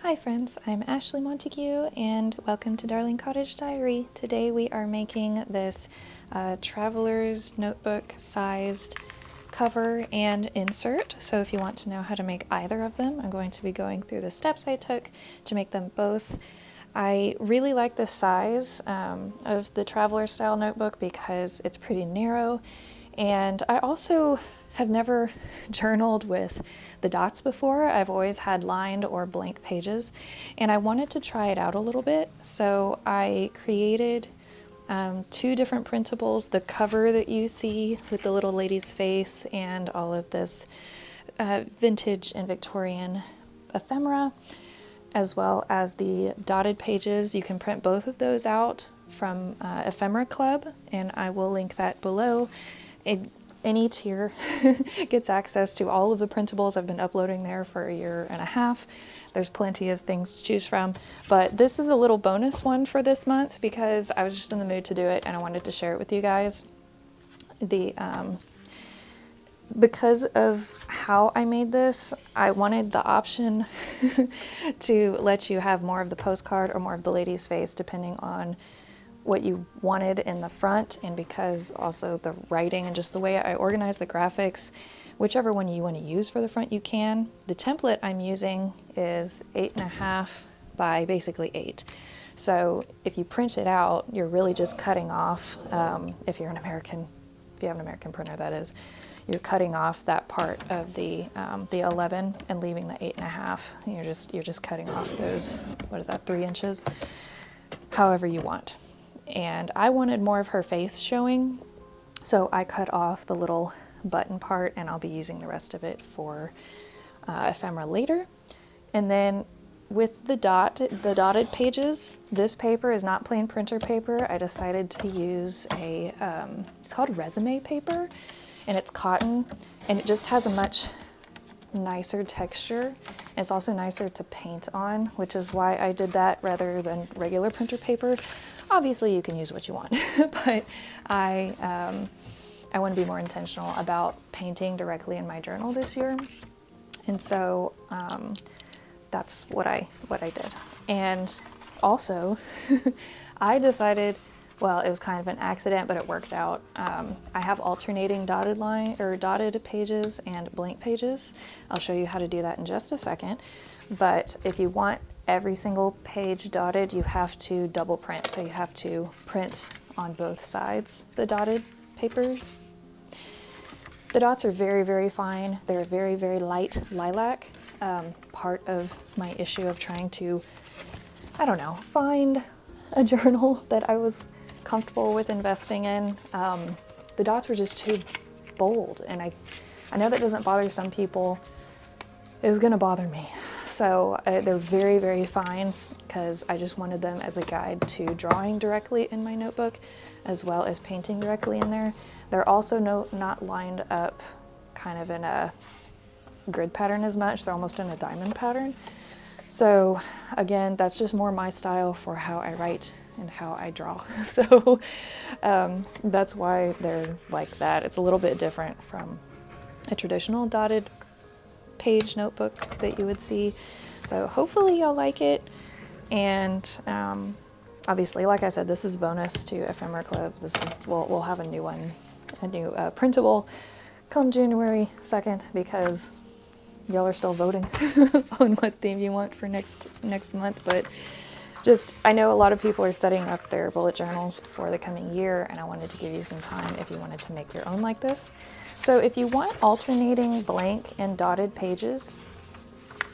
Hi friends, I'm Ashley Montague and welcome to Darling Cottage Diary. Today we are making this traveler's notebook sized cover and insert. So if you want to know how to make either of them, I'm going to be going through the steps I took to make them both. I really like the size of the traveler style notebook because it's pretty narrow, and I also have never journaled with the dots before. I've always had lined or blank pages, and I wanted to try it out a little bit. So I created two different printables, the cover that you see with the little lady's face and all of this vintage and Victorian ephemera, as well as the dotted pages. You can print both of those out from Ephemera Club, and I will link that below. Any tier gets access to all of the printables. I've been uploading there for a year and a half. There's plenty of things to choose from, but this is a little bonus one for this month because I was just in the mood to do it and I wanted to share it with you guys. Because of how I made this, I wanted the option to let you have more of the postcard or more of the lady's face depending on what you wanted in the front, and because also the writing and just the way I organize the graphics, whichever one you want to use for the front you can. The template I'm using is 8.5 by basically 8. So if you print it out, you're really just cutting off, if you have an American printer, that is, you're cutting off that part of the 11 and leaving the 8.5. You're just cutting off those, what is that, 3 inches, however you want. And I wanted more of her face showing, so I cut off the little button part, and I'll be using the rest of it for ephemera later. And then with the dotted pages, this paper is not plain printer paper. I decided to use it's called resume paper, and it's cotton, and it just has a much nicer texture. It's also nicer to paint on, which is why I did that rather than regular printer paper. Obviously you can use what you want, but I want to be more intentional about painting directly in my journal this year. And so that's what I did. And also I decided, well, it was kind of an accident, but it worked out. I have alternating dotted pages and blank pages. I'll show you how to do that in just a second. But if you want every single page dotted, you have to double print. So you have to print on both sides the dotted paper. The dots are very, very fine. They're very, very light lilac. Part of my issue of trying to, find a journal that I was comfortable with investing in. The dots were just too bold, and I know that doesn't bother some people. It was gonna bother me. So they're very, very fine because I just wanted them as a guide to drawing directly in my notebook as well as painting directly in there. They're also not lined up kind of in a grid pattern as much. They're almost in a diamond pattern. So again, that's just more my style for how I write and how I draw. So that's why they're like that. It's a little bit different from a traditional dotted page notebook that you would see. So hopefully y'all like it. And obviously, like I said, this is bonus to Ephemera Club. We'll have a new printable come January 2nd because y'all are still voting on what theme you want for next month. But I know a lot of people are setting up their bullet journals for the coming year, and I wanted to give you some time if you wanted to make your own like this. So if you want alternating blank and dotted pages,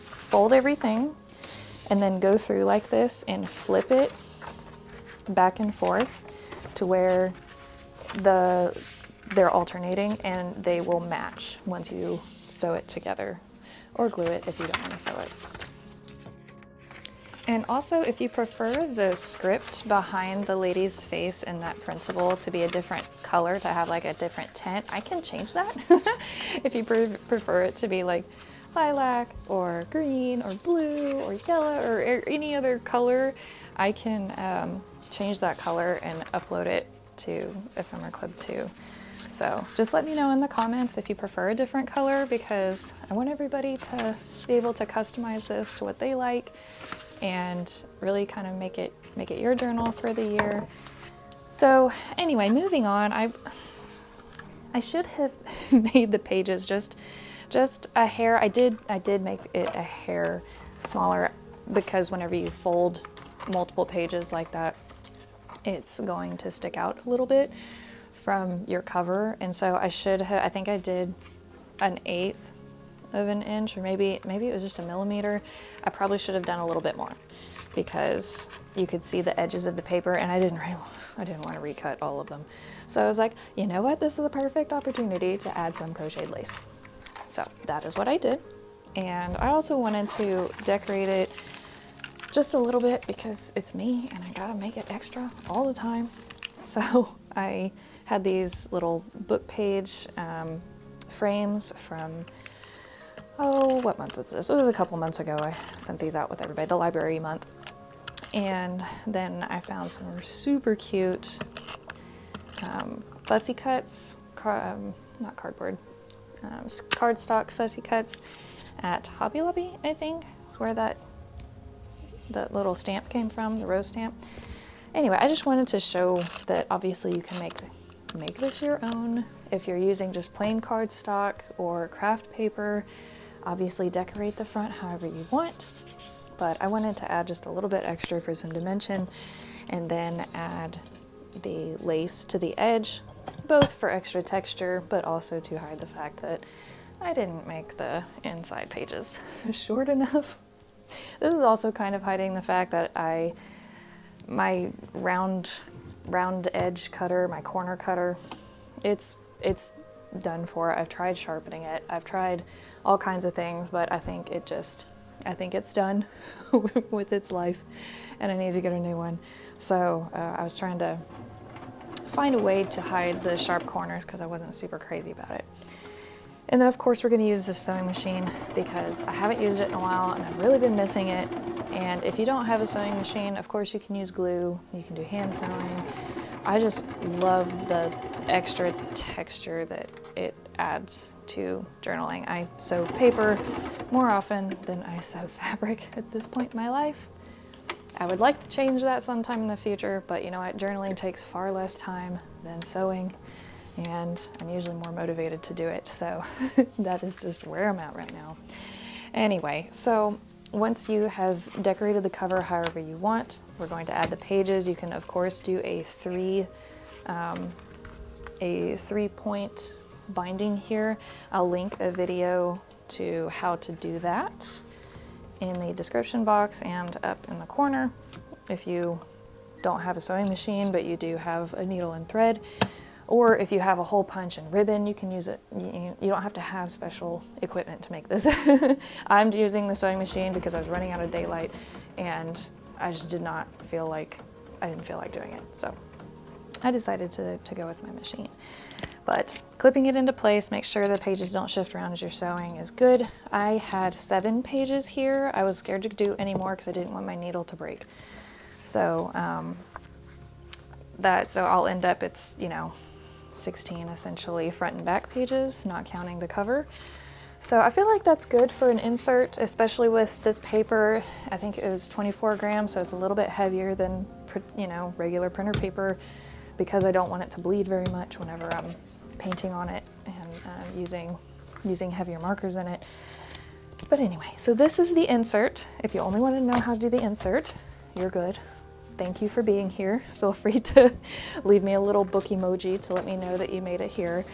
fold everything and then go through like this and flip it back and forth to where they're alternating, and they will match once you sew it together, or glue it if you don't want to sew it. And also, if you prefer the script behind the lady's face in that printable to be a different color, to have like a different tint, I can change that. If you prefer it to be like lilac or green or blue or yellow or any other color, I can change that color and upload it to Ephemera Club too. So just let me know in the comments if you prefer a different color, because I want everybody to be able to customize this to what they like and really kind of make it your journal for the year. So anyway, moving on, I should have made the pages just a hair. I did make it a hair smaller, because whenever you fold multiple pages like that, it's going to stick out a little bit from your cover. And so I think I did 1/8 of an inch, or maybe it was just a millimeter. I probably should have done a little bit more, because you could see the edges of the paper, and I didn't want to recut all of them. So I was like, you know what, this is the perfect opportunity to add some crocheted lace. So that is what I did. And I also wanted to decorate it just a little bit, because it's me and I gotta make it extra all the time. So I had these little book page frames from, what month was this? It was a couple months ago. I sent these out with everybody, the library month. And then I found some super cute fussy cuts, not cardboard, cardstock fussy cuts at Hobby Lobby, I think, is where that little stamp came from, the rose stamp. Anyway, I just wanted to show that obviously you can make this your own. If you're using just plain cardstock or craft paper, obviously decorate the front however you want. But I wanted to add just a little bit extra for some dimension, and then add the lace to the edge, both for extra texture, but also to hide the fact that I didn't make the inside pages short enough. This is also kind of hiding the fact that my round edge cutter, my corner cutter, it's done for. I've tried sharpening it. I've tried all kinds of things, but I think it's done with its life, and I need to get a new one. So I was trying to find a way to hide the sharp corners, because I wasn't super crazy about it. And then of course we're going to use the sewing machine, because I haven't used it in a while and I've really been missing it. And if you don't have a sewing machine, of course you can use glue, you can do hand sewing. I just love the extra texture that it adds to journaling. I sew paper more often than I sew fabric at this point in my life. I would like to change that sometime in the future, but you know what, journaling takes far less time than sewing, and I'm usually more motivated to do it, so that is just where I'm at right now. Anyway, so once you have decorated the cover however you want, we're going to add the pages. You can of course do a three-point binding here. I'll link a video to how to do that in the description box and up in the corner. If you don't have a sewing machine but you do have a needle and thread, or if you have a hole punch and ribbon, you can use it. You don't have to have special equipment to make this. I'm using the sewing machine because I was running out of daylight and I just didn't feel like doing it. So I decided to go with my machine. But clipping it into place, make sure the pages don't shift around as you're sewing, is good. I had 7 pages here. I was scared to do any more because I didn't want my needle to break. So so I'll end up, it's 16 essentially front and back pages, not counting the cover. So I feel like that's good for an insert, especially with this paper. I think it was 24 grams, so it's a little bit heavier than regular printer paper, because I don't want it to bleed very much whenever I'm painting on it and using heavier markers in it. But anyway, so this is the insert. If you only want to know how to do the insert, you're good. Thank you for being here. Feel free to leave me a little book emoji to let me know that you made it here.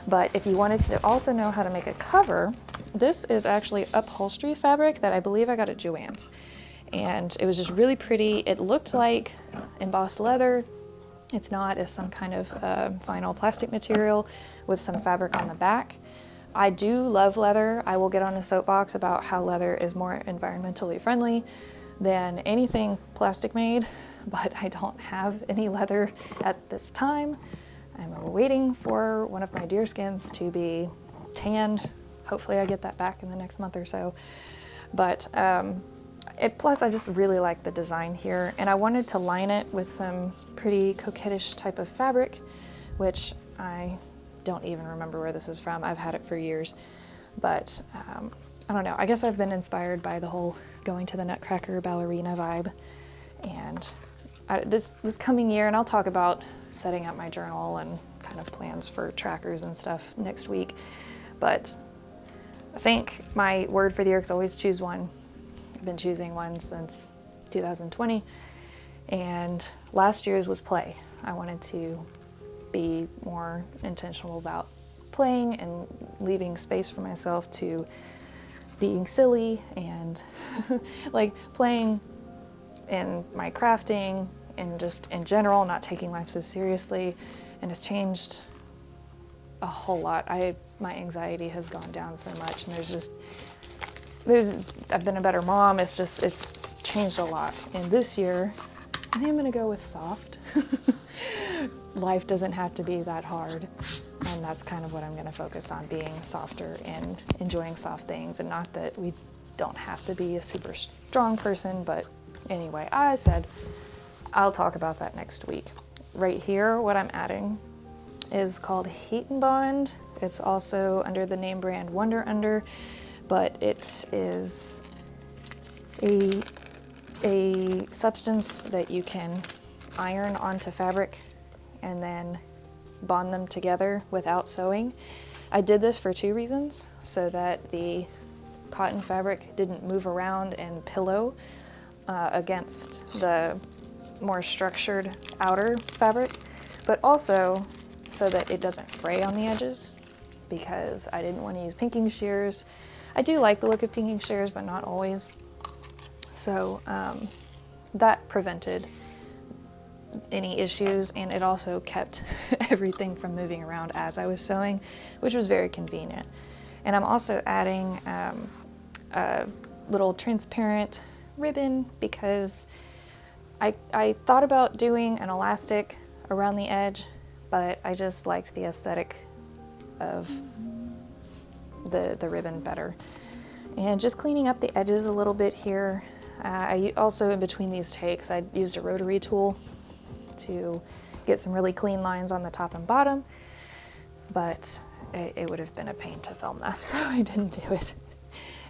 But if you wanted to also know how to make a cover, this is actually upholstery fabric that I believe I got at Joann's. And it was just really pretty. It looked like embossed leather. It's not. It's some kind of vinyl plastic material with some fabric on the back. I do love leather. I will get on a soapbox about how leather is more environmentally friendly than anything plastic made, but I don't have any leather at this time. I'm waiting for one of my deerskins to be tanned. Hopefully I get that back in the next month or so. But plus I just really like the design here, and I wanted to line it with some pretty coquettish type of fabric, which I don't even remember where this is from. I've had it for years, but I don't know. I guess I've been inspired by the whole going to the Nutcracker ballerina vibe, and this coming year, and I'll talk about setting up my journal and kind of plans for trackers and stuff next week, but I think my word for the year is always choose one. I've been choosing one since 2020, and last year's was play. I wanted to be more intentional about playing and leaving space for myself to being silly and like playing in my crafting and just in general, not taking life so seriously, and it's changed a whole lot. My anxiety has gone down so much, and I've been a better mom. It's changed a lot. And this year, I think I'm gonna go with soft. Life doesn't have to be that hard, and that's kind of what I'm gonna focus on, being softer and enjoying soft things. And not that we don't have to be a super strong person, but anyway, I said I'll talk about that next week. Right here, what I'm adding is called Heat and Bond. It's also under the name brand Wonder Under, but it is a substance that you can iron onto fabric and then bond them together without sewing. I did this for 2 reasons: so that the cotton fabric didn't move around and pillow against the more structured outer fabric, but also so that it doesn't fray on the edges, because I didn't want to use pinking shears. I do like the look of pinking shears, but not always. So that prevented any issues, and it also kept everything from moving around as I was sewing, which was very convenient. And I'm also adding a little transparent ribbon, because I thought about doing an elastic around the edge, but I just liked the aesthetic of the ribbon better. And just cleaning up the edges a little bit here. I also, in between these takes, I used a rotary tool to get some really clean lines on the top and bottom, but it would have been a pain to film that, so I didn't do it.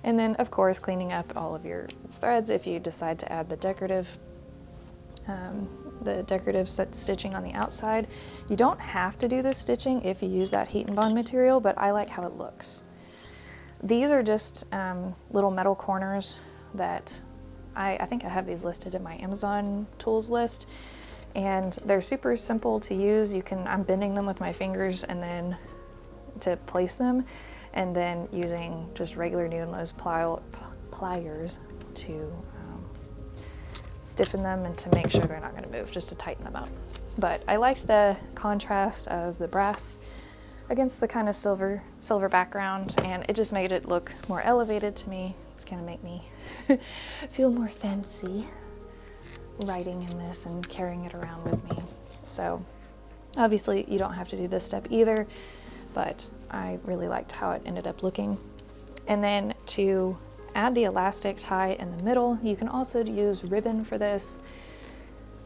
And then, of course, cleaning up all of your threads if you decide to add the decorative stitching on the outside. You don't have to do this stitching if you use that Heat and Bond material, but I like how it looks. These are just little metal corners that I think I have these listed in my Amazon tools list, and they're super simple to use. I'm bending them with my fingers and then to place them, and then using just regular needle nose pliers to stiffen them and to make sure they're not going to move, just to tighten them up. But I liked the contrast of the brass against the kind of silver background, and it just made it look more elevated to me. It's going to make me feel more fancy writing in this and carrying it around with me. So obviously you don't have to do this step either, but I really liked how it ended up looking. And then to add the elastic tie in the middle, you can also use ribbon for this.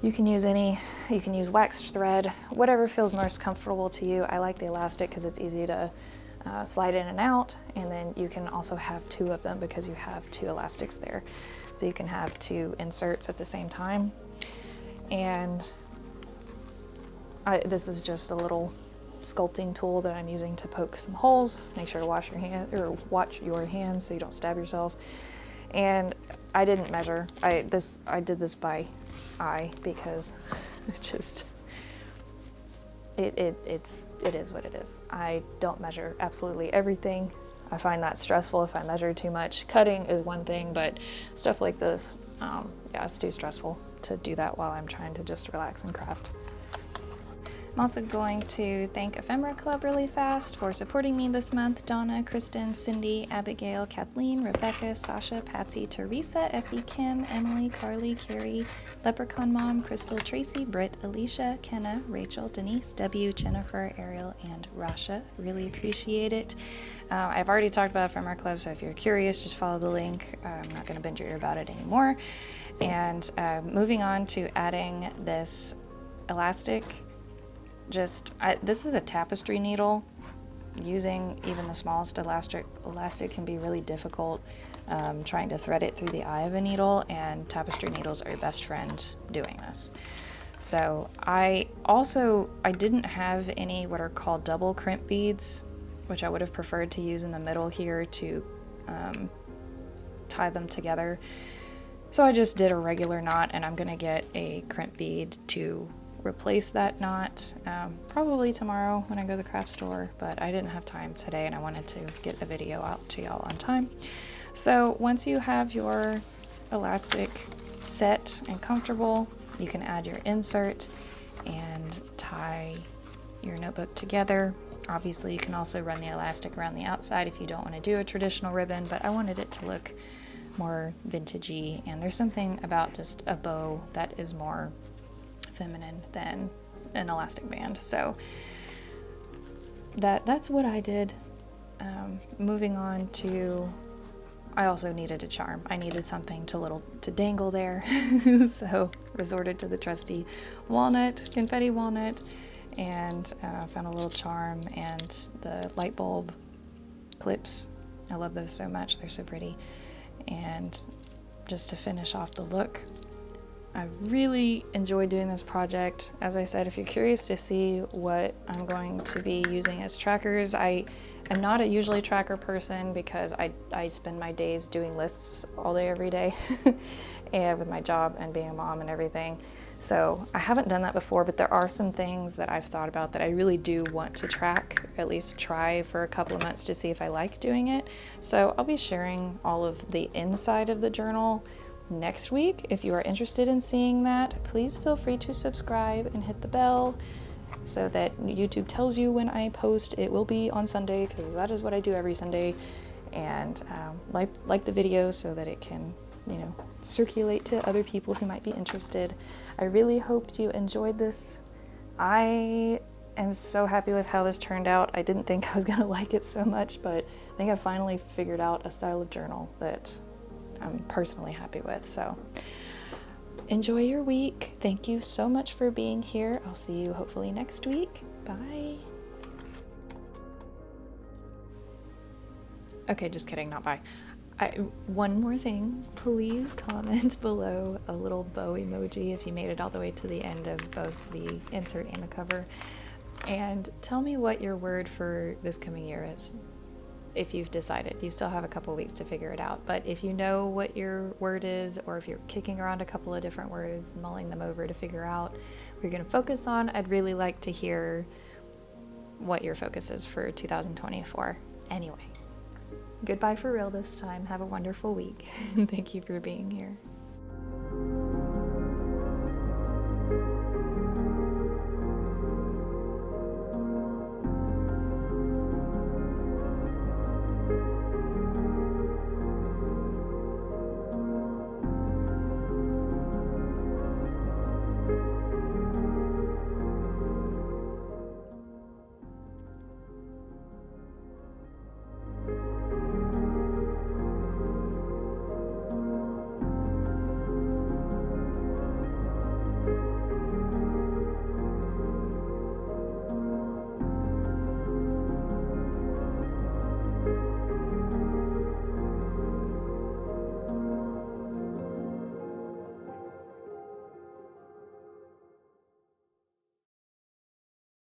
You can use waxed thread, whatever feels most comfortable to you. I like the elastic because it's easy to slide in and out, and then you can also have 2 of them because you have 2 elastics there. So you can have 2 inserts at the same time. And this is just a little sculpting tool that I'm using to poke some holes. Make sure to watch your hands so you don't stab yourself. And I didn't measure. I did this by eye because it is what it is. I don't measure absolutely everything. I find that stressful if I measure too much. Cutting is one thing, but stuff like this, it's too stressful to do that while I'm trying to just relax and craft. I'm also going to thank Ephemera Club really fast for supporting me this month. Donna, Kristen, Cindy, Abigail, Kathleen, Rebecca, Sasha, Patsy, Teresa, Effie, Kim, Emily, Carly, Carrie, Leprechaun Mom, Crystal, Tracy, Britt, Alicia, Kenna, Rachel, Denise, W, Jennifer, Ariel, and Rasha. Really appreciate it. I've already talked about Ephemera Club, so if you're curious, just follow the link. I'm not going to bend your ear about it anymore. And moving on to adding this elastic. This is a tapestry needle, using even the smallest elastic can be really difficult, trying to thread it through the eye of a needle, and tapestry needles are your best friend doing this. So I didn't have any what are called double crimp beads, which I would have preferred to use in the middle here to tie them together. So I just did a regular knot, and I'm gonna get a crimp bead to replace that knot probably tomorrow when I go to the craft store, but I didn't have time today and I wanted to get a video out to y'all on time. So once you have your elastic set and comfortable, you can add your insert and tie your notebook together. Obviously you can also run the elastic around the outside if you don't want to do a traditional ribbon, but I wanted it to look more vintagey, and there's something about just a bow that is more feminine than an elastic band. So that's what I did. Moving on to, I also needed a charm. I needed something to dangle there. So resorted to the trusty walnut, confetti walnut, and found a little charm and the light bulb clips. I love those so much, they're so pretty. And just to finish off the look, I really enjoyed doing this project. As I said, if you're curious to see what I'm going to be using as trackers, I am not a usually tracker person because I spend my days doing lists all day, every day, and with my job and being a mom and everything. So I haven't done that before, but there are some things that I've thought about that I really do want to track, at least try for a couple of months to see if I like doing it. So I'll be sharing all of the inside of the journal next week. If you are interested in seeing that, please feel free to subscribe and hit the bell so that YouTube tells you when I post. It will be on Sunday because that is what I do every Sunday. And like the video so that it can, circulate to other people who might be interested. I really hoped you enjoyed this. I am so happy with how this turned out. I didn't think I was gonna like it so much, but I think I finally figured out a style of journal that I'm personally happy with. So enjoy your week. Thank you so much for being here. I'll see you hopefully next week. Bye. Okay, just kidding, not bye. One more thing, please comment below a little bow emoji if you made it all the way to the end of both the insert and the cover, and tell me what your word for this coming year is. If you've decided, you still have a couple weeks to figure it out, but if you know what your word is, or if you're kicking around a couple of different words, mulling them over to figure out what you're going to focus on, I'd really like to hear what your focus is for 2024. Anyway, goodbye for real this time. Have a wonderful week. Thank you for being here.